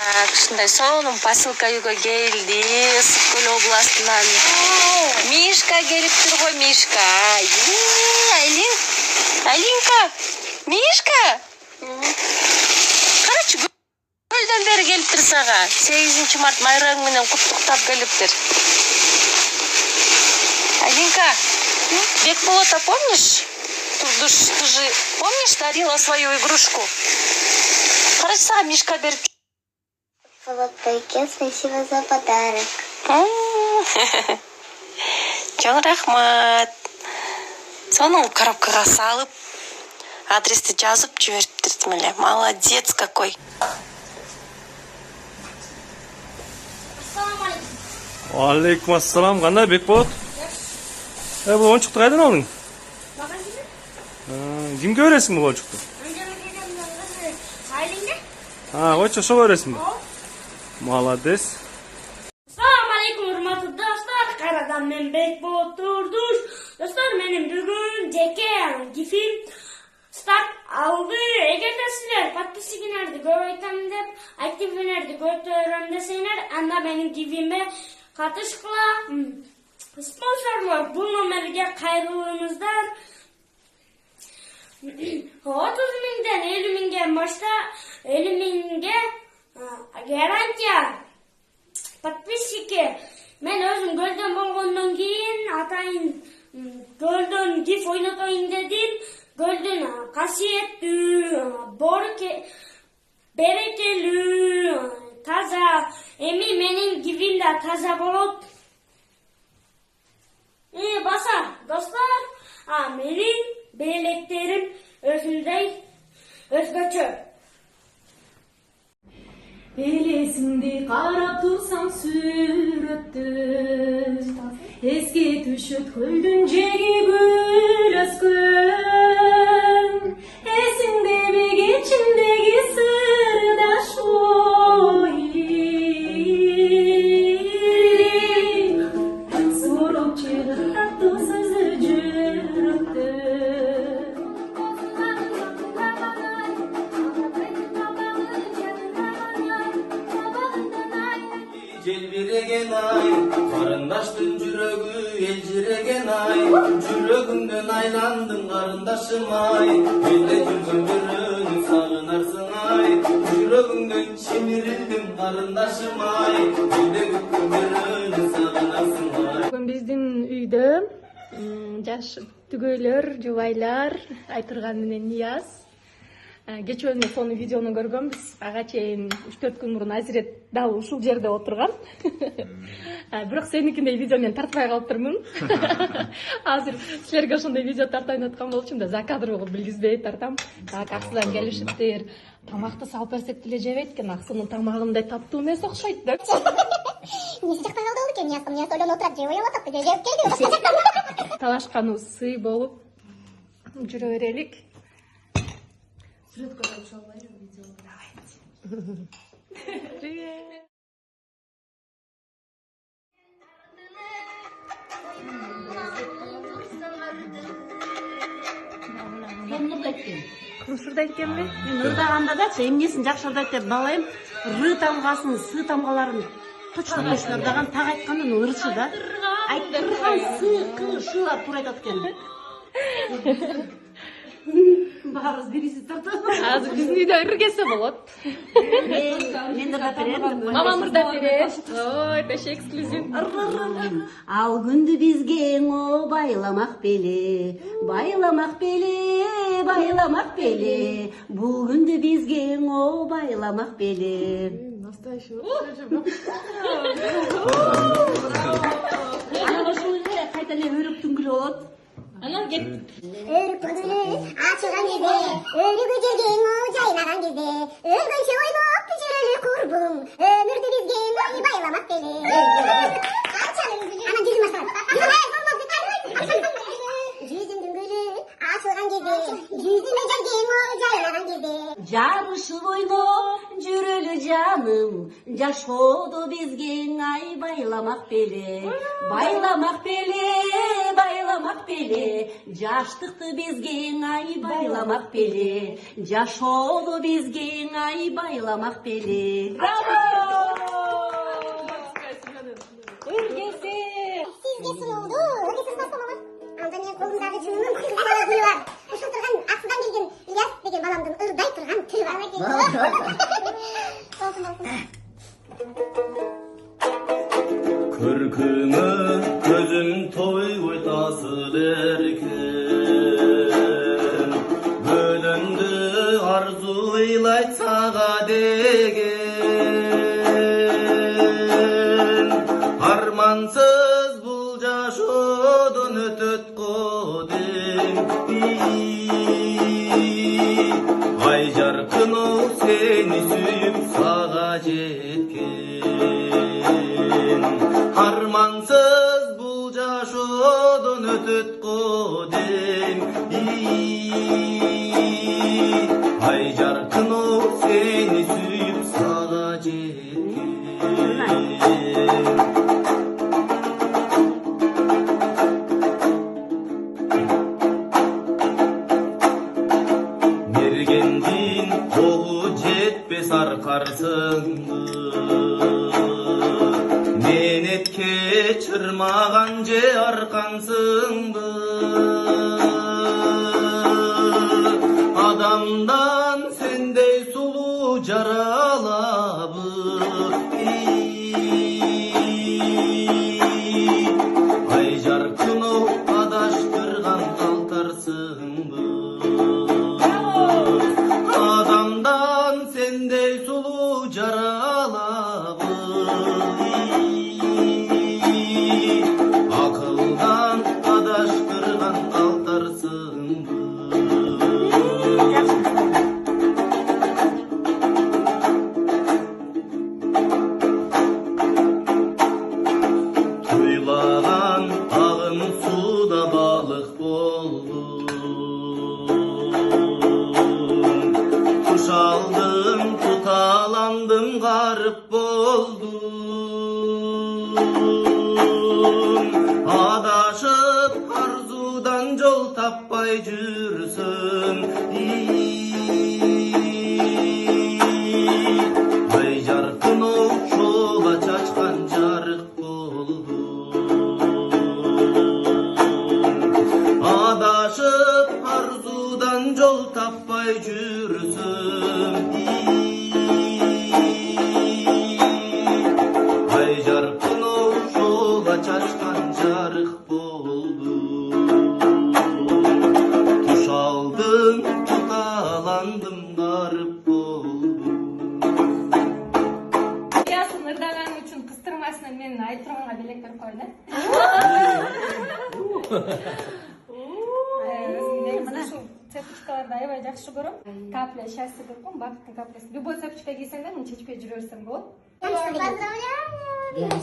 Ушундай сонун посылка үйгө келди. Ысык Көл областынан. Мишка келиптир го, Мишка. Алинка. Мишка. Карачы көлдөн бери келиптир сага. 8 март майрагың менен куттуктап келиптир. Алинка, Бекболота помнишь? Ты же помнишь, дарила свою игрушку? Короче, сага Мишка беріп. Полотайке, спасибо за подарок. Чоң рахмат. Соны коробкага салып, адресті жазып жіберіп эле. Молодец какой. Алейкум ассалам. Кандай Бекболот? Бул ойынчукту кайдан алдың? Кимге бересиң бул ойынчукту? Койчу ошого бересиңби? Молодец. Assalamu alaikum hurmatly dostlar. Kayradan men Bekbолот Турдуш. Dostlar, benim bugün jeke gifim start aldı. Eğer sizler подписчиктерди көбөйтөм деп, активдерди көтөрөм десеңер, анда менин gifime катышкыла. Sponsorlar bu номерге кайрылыңыздар. 30.000'den 50.000'ge başta 50.000'ge garantiya подписчики. Men özüm gölden bolgondan keyin atayın gölden gif oynatayın dedim. Gölden kasiyеттүү, berekeli, taza. Emi menin gifim de taza bolot. Basa dostlar, menin beyleklerim özgöçö. Elesinde karap tursam süröttü. Eski düşüt kölдүн жеги gül öskön. Esinde mi geçimdeki sırdaş oy. Sorup çırattı sözü jüröttü. Желбиреген ай, карындаштын жүрөгү элжиреген ай, жүрөгүмдөн айландың карындашым ай, элде жүргөн бирөөнү сагынарсың ай, жүрөгүмдөн чимирилдим карындашым ай, элде күткөн бирөөнү сагынарсың ай. Бүгүн биздин үйдө жаш түгөйлөр, жубайлар айтырган менен Нияз. Кечөөнү сону видеону көргөнбүз. Ага чейин 3-4 күн мурун Азирет дал ушул жерде отурган. Бирок сеникиндей видео мен тартпай калыптырмын. Азыр силерге ошондой видео тартайын аткан болчумун да закадр кылып билгизбей тартам. Так, аксыдан келишиптир. Тамакты салып берсек деле жебейт экен. Аксынын тамагындай таптуу эмес окшойт деп. Эмнеси жакпай калды экен, Нияз ойлонуп отурат, жеп атат, жеп келди. Талашканыбыз сый болуп жүрө берелик. Привет. Кымшырдайт экенби? Мен ырдаганда да эмнесин жакшы ырдайт деп балайым. Р тамгасын, С тамгаларын точно ырдаган, так айтканда ырчы да. Айттырган С, К, Шылар туура айтат экен. Баарыбыз бирисиз тартат. Азыр биздин үйдө ыргесе болот. Мен да берем. Мамам ырдап берет. Ой, теше эксклюзив. Ал күндү бизге эңо байламак беле, байламак беле, байламак беле. Бул күндү бизге эңо байламак беле. Настоящий. Анан ошол эле кайта эле өрүктүн гүлү болот. Анан кет. Өрүктүн гүлү ачылган кезде, өрүгү жерге жайнаган кезде, өлгөнчө ойноп жүрөлү курбум, өмүрдү бизге байламак беле. Анан жүзүм башталат. Жүзүмдүн гүлү ачылган кезде, жүзүмө жерге жайнаган кезде. Жарышып ойноп жүрөлү жаным, жашоодо бизге ай байламак беле, байламак беле, байламак беле. Жаштыкты бизге ай байламак беле, жашоодо бизге ай байламак беле. Kırkını gözün toy tasıl erken bölündü arzu ilayt sağa degen armansız bul jaşodun ötöt kodem ay jarkın o seni suyup sağa jetken armansız bul jaşodun ötöt kodem ay jarkın o seni suyup sağa jetken mergendin oğu jetpes arkarsındı menetke çırmagan je arkansındı adamdan sendey sulu jaralabı ay jarkın o adaştırgan altarsındı adamdan sendey sulu jaralabı akıldan adaştırgan altarsındı Tuylagan ağın suda balık boldu kuş aldım tutalandım garip boldum adaşıp arzudan yol tappay jürsün ay jarkın o şola çaçkan jarık boldum adaşıp arzudan yol tappay jürsün ay jarkın o şola çaçkan jarık boldum tuş aldım tutalandım garip boldum Ясын ырдаган үчүн кыстырмасынан мен айтып турганга белек берип кой да. Өзүм ушул цепочкаларды аябай жакшы көрөм. Капля счастья деп коем, бакыттын каплясы. Любой цепочка кийсең да муну чечпей жүрө берсең болот. Поздравляю!